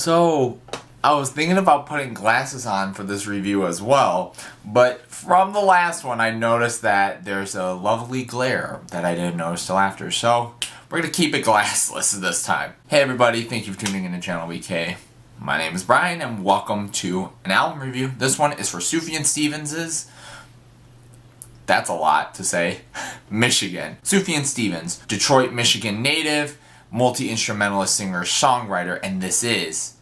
So, I was thinking about putting glasses on for this review as well, but from the last one I noticed that there's a lovely glare that I didn't notice till after, so we're going to keep it glassless this time. Hey everybody, thank you for tuning in to ChannelBK. My name is Brian and welcome to an album review. This one is for Sufjan Stevens', that's a lot to say, Michigan. Sufjan Stevens, Detroit, Michigan native, multi-instrumentalist singer-songwriter, and this is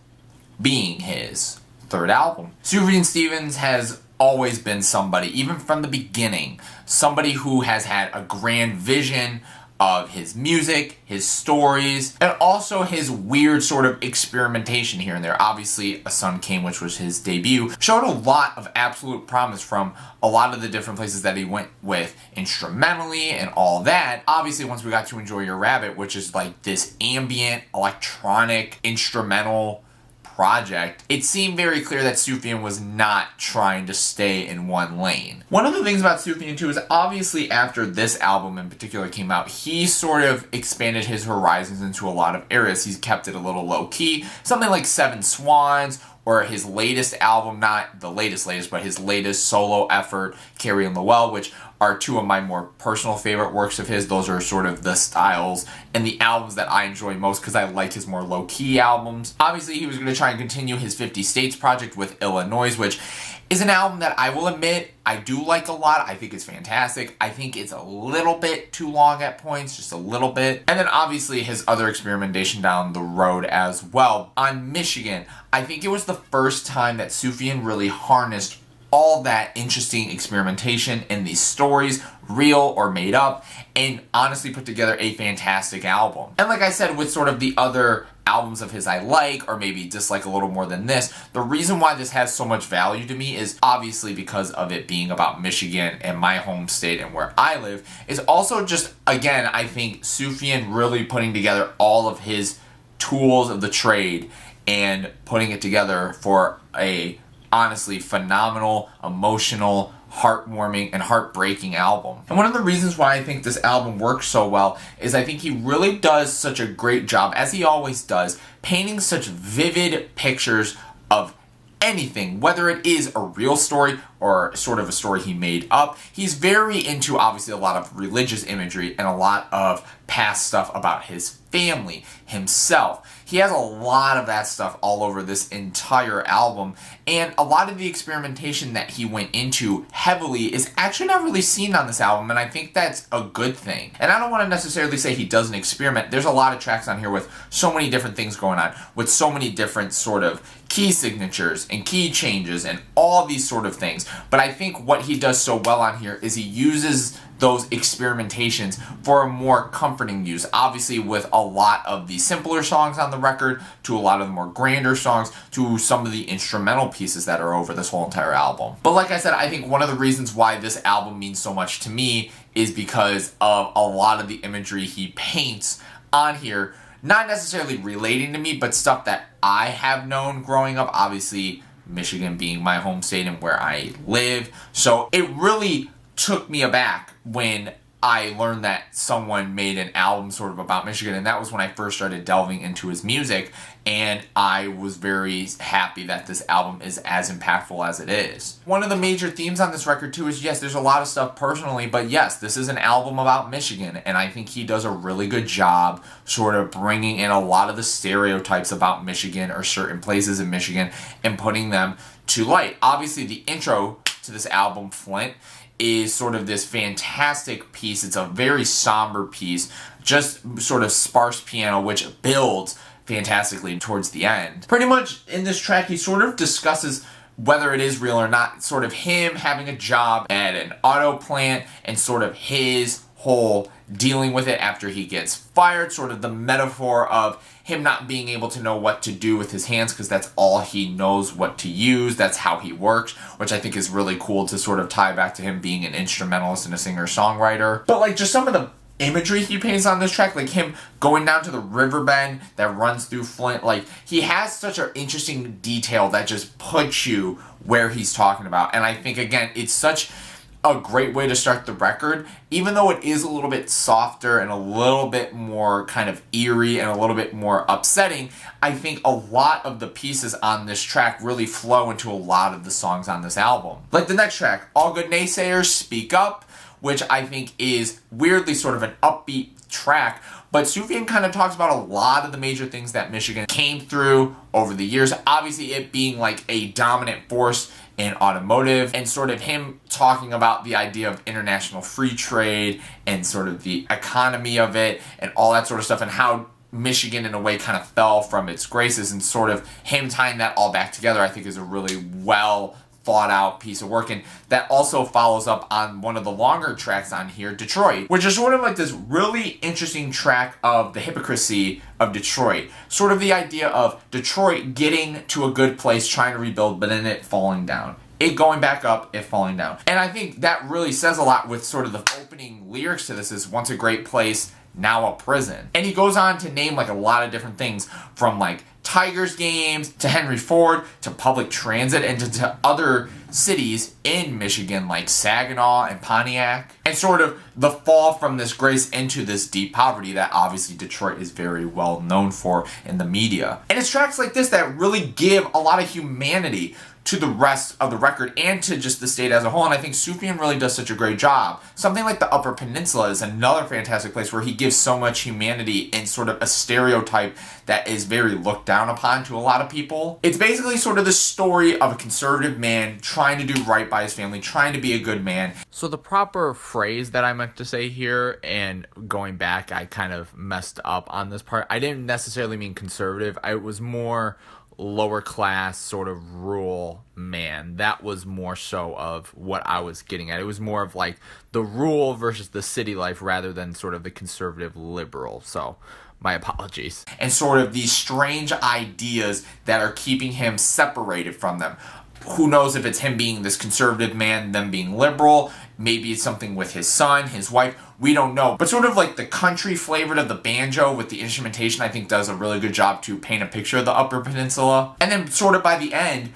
being his third album. Sufjan Stevens has always been somebody, even from the beginning, somebody who has had a grand vision of his music, his stories, and also his weird sort of experimentation here and there. Obviously, A Sun Came, which was his debut, showed a lot of absolute promise from a lot of the different places that he went with instrumentally and all that. Obviously, once we got to Enjoy Your Rabbit, which is like this ambient, electronic, instrumental project, it seemed very clear that Sufjan was not trying to stay in one lane. One of the things about Sufjan too is obviously after this album in particular came out, he sort of expanded his horizons into a lot of areas. He's kept it a little low key. Something like Seven Swans, or his latest album, not the latest, but his latest solo effort, Carrie and Lowell, which are two of my more personal favorite works of his. Those are sort of the styles and the albums that I enjoy most because I like his more low-key albums. Obviously, he was going to try and continue his 50 States project with Illinois, which is an album that I will admit I do like a lot. I think it's fantastic. I think it's a little bit too long at points, just a little bit. And then obviously his other experimentation down the road as well. On Michigan, I think it was the first time that Sufjan really harnessed all that interesting experimentation in these stories, real or made up, and honestly put together a fantastic album. And like I said, with sort of the other albums of his I like, or maybe dislike a little more than this, the reason why this has so much value to me is obviously because of it being about Michigan and my home state and where I live, is also just, again, I think Sufjan really putting together all of his tools of the trade and putting it together for a honestly phenomenal, emotional, heartwarming, and heartbreaking album. And one of the reasons why I think this album works so well is I think he really does such a great job, as he always does, painting such vivid pictures of anything, whether it is a real story or sort of a story he made up. He's very into, obviously, a lot of religious imagery and a lot of past stuff about his family, himself. He has a lot of that stuff all over this entire album, and a lot of the experimentation that he went into heavily is actually not really seen on this album, and I think that's a good thing. And I don't want to necessarily say he doesn't experiment. There's a lot of tracks on here with so many different things going on, with so many different sort of key signatures and key changes and all these sort of things. But I think what he does so well on here is he uses those experimentations for a more comforting use. Obviously with a lot of the simpler songs on the record, to a lot of the more grander songs, to some of the instrumental pieces that are over this whole entire album. But like I said, I think one of the reasons why this album means so much to me is because of a lot of the imagery he paints on here, not necessarily relating to me, but stuff that I have known growing up. Obviously, Michigan being my home state and where I live. So it really took me aback when I learned that someone made an album sort of about Michigan, and that was when I first started delving into his music, and I was very happy that this album is as impactful as it is. One of the major themes on this record too is, yes, there's a lot of stuff personally, but yes, this is an album about Michigan, and I think he does a really good job sort of bringing in a lot of the stereotypes about Michigan or certain places in Michigan and putting them to light. Obviously, the intro to this album, Flint, is sort of this fantastic piece. It's a very somber piece, just sort of sparse piano, which builds fantastically towards the end. Pretty much in this track, he sort of discusses whether it is real or not, sort of him having a job at an auto plant and sort of his whole dealing with it after he gets fired, sort of the metaphor of him not being able to know what to do with his hands because that's all he knows what to use, that's how he works, which I think is really cool to sort of tie back to him being an instrumentalist and a singer-songwriter. But like just some of the imagery he paints on this track, like him going down to the river bend that runs through Flint, like he has such an interesting detail that just puts you where he's talking about. And I think again, it's such a great way to start the record, even though it is a little bit softer and a little bit more kind of eerie and a little bit more upsetting. I think a lot of the pieces on this track really flow into a lot of the songs on this album. Like the next track, All Good Naysayers, Speak Up, which I think is weirdly sort of an upbeat track, but Sufjan kind of talks about a lot of the major things that Michigan came through over the years. Obviously it being like a dominant force in automotive, and sort of him talking about the idea of international free trade and sort of the economy of it and all that sort of stuff, and how Michigan in a way kind of fell from its graces, and sort of him tying that all back together I think is a really well thought out piece of work. And that also follows up on one of the longer tracks on here, Detroit, which is sort of like this really interesting track of the hypocrisy of Detroit. Sort of the idea of Detroit getting to a good place, trying to rebuild, but then it falling down. It going back up, it falling down. And I think that really says a lot with sort of the opening lyrics to this is once a great place, now a prison. And he goes on to name like a lot of different things, from like Tigers games to Henry Ford to public transit and to other cities in Michigan like Saginaw and Pontiac, and sort of the fall from this grace into this deep poverty that obviously Detroit is very well known for in the media. And it's tracks like this that really give a lot of humanity to the rest of the record and to just the state as a whole, and I think Sufjan really does such a great job. Something like the Upper Peninsula is another fantastic place where he gives so much humanity in sort of a stereotype that is very looked down upon to a lot of people. It's basically sort of the story of a conservative man trying to do right by his family, trying to be a good man. So the proper phrase that I meant to say here, and going back I kind of messed up on this part, I didn't necessarily mean conservative, I was more lower class, sort of rural man. That was more so of what I was getting at. It was more of like the rural versus the city life rather than sort of the conservative liberal. So my apologies. And sort of these strange ideas that are keeping him separated from them. Who knows if it's him being this conservative man, them being liberal, maybe it's something with his son, his wife, we don't know. But sort of like the country flavor of the banjo with the instrumentation I think does a really good job to paint a picture of the Upper Peninsula. And then sort of by the end,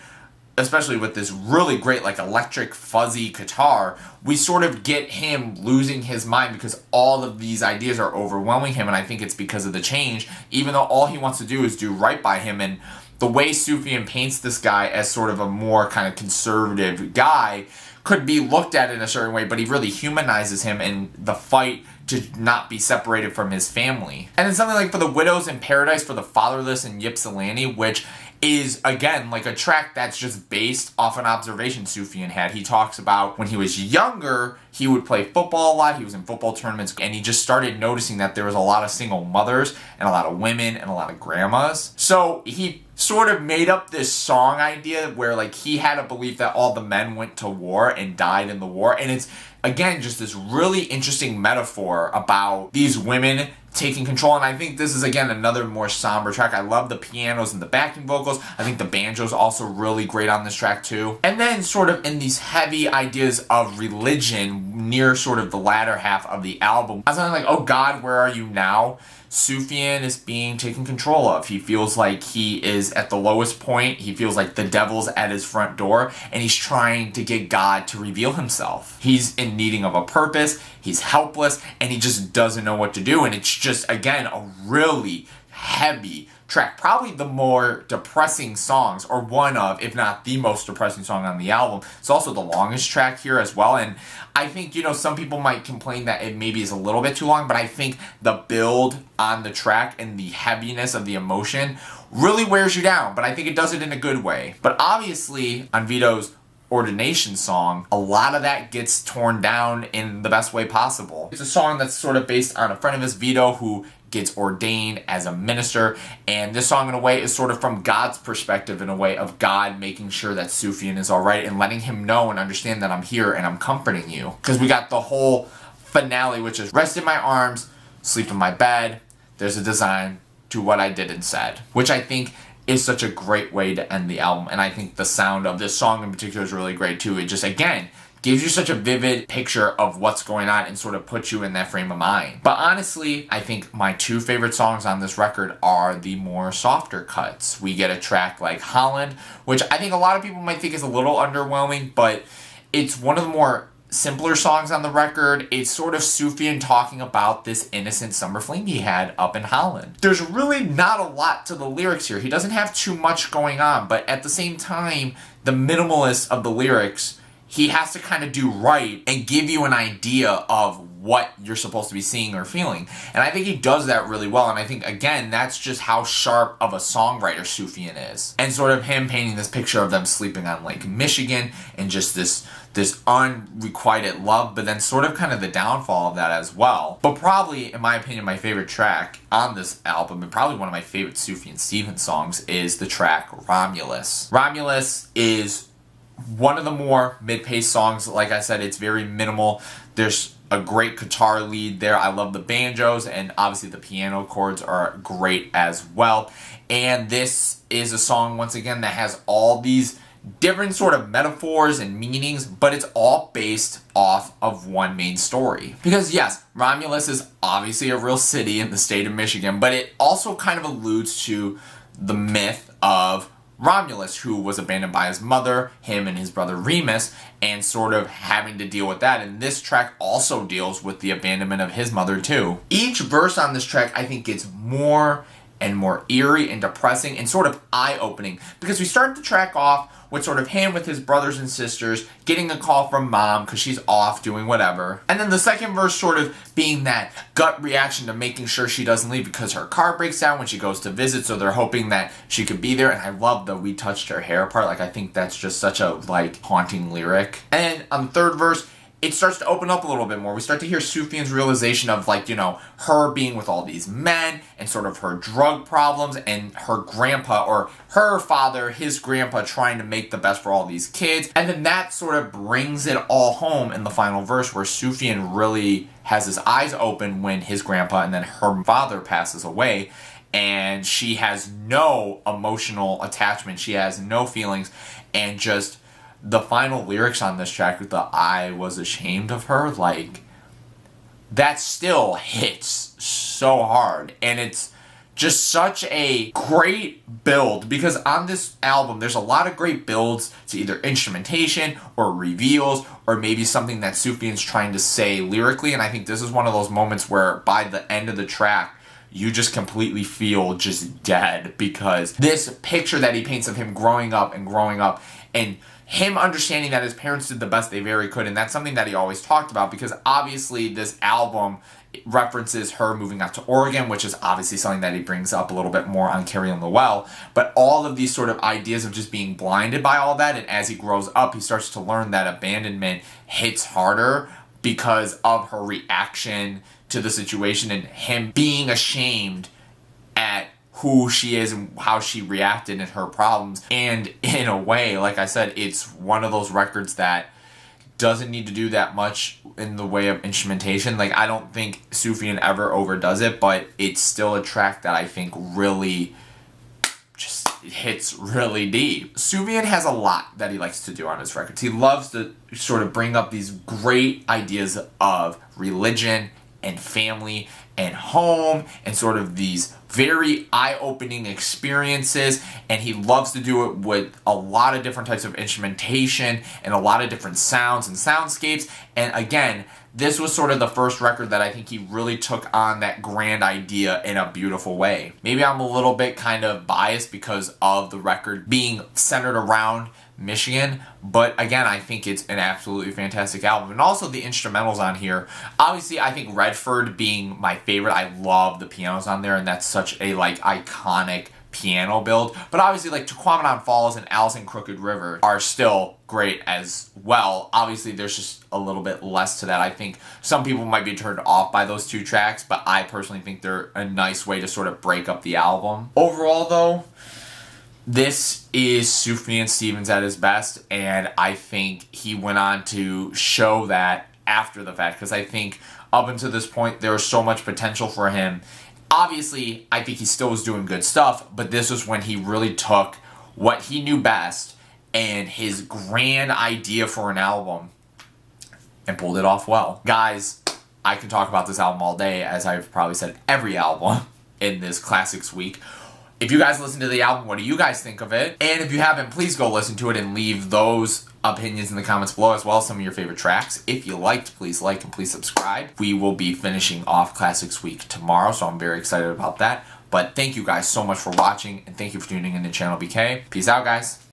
especially with this really great like electric fuzzy guitar, we sort of get him losing his mind because all of these ideas are overwhelming him, and I think it's because of the change, even though all he wants to do is do right by him. And the way Sufjan paints this guy as sort of a more kind of conservative guy could be looked at in a certain way, but he really humanizes him in the fight to not be separated from his family. And then something like For the Widows in Paradise, For the Fatherless in Ypsilanti, which is, again, like a track that's just based off an observation Sufjan had. He talks about when he was younger, he would play football a lot, he was in football tournaments, and he just started noticing that there was a lot of single mothers and a lot of women and a lot of grandmas. So he sort of made up this song idea where like he had a belief that all the men went to war and died in the war, and it's again just this really interesting metaphor about these women taking control. And I think this is again another more somber track. I love the pianos and the backing vocals. I think the banjo's also really great on this track too. And then sort of in these heavy ideas of religion near sort of the latter half of the album, I was like, oh God, where are you now? Sufjan is being taken control of. He feels like he is at the lowest point. He feels like the devil's at his front door, and he's trying to get God to reveal himself. He's in needing of a purpose, he's helpless, and he just doesn't know what to do. And it's just, again, a really heavy track. Probably the more depressing songs, or one of, if not the most depressing song on the album. It's also the longest track here as well, and I think, you know, some people might complain that it maybe is a little bit too long, but I think the build on the track and the heaviness of the emotion really wears you down, but I think it does it in a good way. But obviously, on Vito's Ordination song, a lot of that gets torn down in the best way possible. It's a song that's sort of based on a friend of his, Vito, who gets ordained as a minister, and this song in a way is sort of from God's perspective, in a way of God making sure that Sufjan is alright and letting him know and understand that I'm here and I'm comforting you. Because we got the whole finale, which is rest in my arms, sleep in my bed, there's a design to what I did and said, which I think is such a great way to end the album. And I think the sound of this song in particular is really great too. It just, again, gives you such a vivid picture of what's going on and sort of puts you in that frame of mind. But honestly, I think my two favorite songs on this record are the more softer cuts. We get a track like Holland, which I think a lot of people might think is a little underwhelming, but it's one of the more simpler songs on the record. It's sort of Sufjan talking about this innocent summer fling he had up in Holland. There's really not a lot to the lyrics here. He doesn't have too much going on, but at the same time, the minimalist of the lyrics, he has to kind of do right and give you an idea of what you're supposed to be seeing or feeling. And I think he does that really well. And I think, again, that's just how sharp of a songwriter Sufjan is. And sort of him painting this picture of them sleeping on Lake Michigan and just this unrequited love, but then sort of kind of the downfall of that as well. But probably, in my opinion, my favorite track on this album, and probably one of my favorite Sufjan Stevens songs, is the track Romulus. Romulus is one of the more mid-paced songs. Like I said, it's very minimal. There's a great guitar lead there. I love the banjos, and obviously the piano chords are great as well. And this is a song, once again, that has all these different sort of metaphors and meanings, but it's all based off of one main story. Because yes, Romulus is obviously a real city in the state of Michigan, but it also kind of alludes to the myth of Romulus, who was abandoned by his mother, him and his brother Remus, and sort of having to deal with that. And this track also deals with the abandonment of his mother too. Each verse on this track, I think, gets more and more eerie and depressing and sort of eye-opening, because we start the track off with sort of him with his brothers and sisters getting a call from mom because she's off doing whatever. And then the second verse sort of being that gut reaction to making sure she doesn't leave because her car breaks down when she goes to visit, so they're hoping that she could be there. And I love the "we touched her hair" part. Like, I think that's just such a haunting lyric. And on the third verse, it starts to open up a little bit more. We start to hear Sufjan's realization of, her being with all these men and sort of her drug problems and her grandpa, or her father, his grandpa, trying to make the best for all these kids. And then that sort of brings it all home in the final verse, where Sufjan really has his eyes open when his grandpa and then her father passes away. And she has no emotional attachment. She has no feelings. And just the final lyrics on this track with the "I was ashamed of her," that still hits so hard. And it's just such a great build, because on this album there's a lot of great builds to either instrumentation or reveals, or maybe something that Sufjan's trying to say lyrically. And I think this is one of those moments where by the end of the track, you just completely feel just dead, because this picture that he paints of him growing up and him understanding that his parents did the best they very could. And that's something that he always talked about, because obviously this album references her moving out to Oregon, which is obviously something that he brings up a little bit more on Carrie on the Well. But all of these sort of ideas of just being blinded by all that, and as he grows up, he starts to learn that abandonment hits harder because of her reaction to the situation and him being ashamed at who she is and how she reacted and her problems. And in a way, like I said, it's one of those records that doesn't need to do that much in the way of instrumentation. I don't think Sufjan ever overdoes it, but it's still a track that I think really just hits really deep. Sufjan has a lot that he likes to do on his records. He loves to sort of bring up these great ideas of religion and family and home and sort of these very eye-opening experiences, and he loves to do it with a lot of different types of instrumentation and a lot of different sounds and soundscapes. And again, this was sort of the first record that I think he really took on that grand idea in a beautiful way. Maybe I'm a little bit kind of biased because of the record being centered around Michigan, but again, I think it's an absolutely fantastic album. And also the instrumentals on here, obviously I think Redford being my favorite. I love the pianos on there, and that's such a iconic piano build. But obviously Tequamanon Falls and Alice in Crooked River are still great as well. Obviously there's just a little bit less to that. I think some people might be turned off by those two tracks, but I personally think they're a nice way to sort of break up the album. Overall though, this is Sufjan Stevens at his best, and I think he went on to show that after the fact, because I think up until this point there was so much potential for him. Obviously, I think he still was doing good stuff, but this was when he really took what he knew best and his grand idea for an album and pulled it off well. Guys, I can talk about this album all day, as I've probably said every album in this Classics Week. If you guys listen to the album, what do you guys think of it? And if you haven't, please go listen to it and leave those opinions in the comments below, as well as some of your favorite tracks. If you liked, please like and please subscribe. We will be finishing off Classics Week tomorrow, so I'm very excited about that. But thank you guys so much for watching, and thank you for tuning in to Channel BK. Peace out, guys.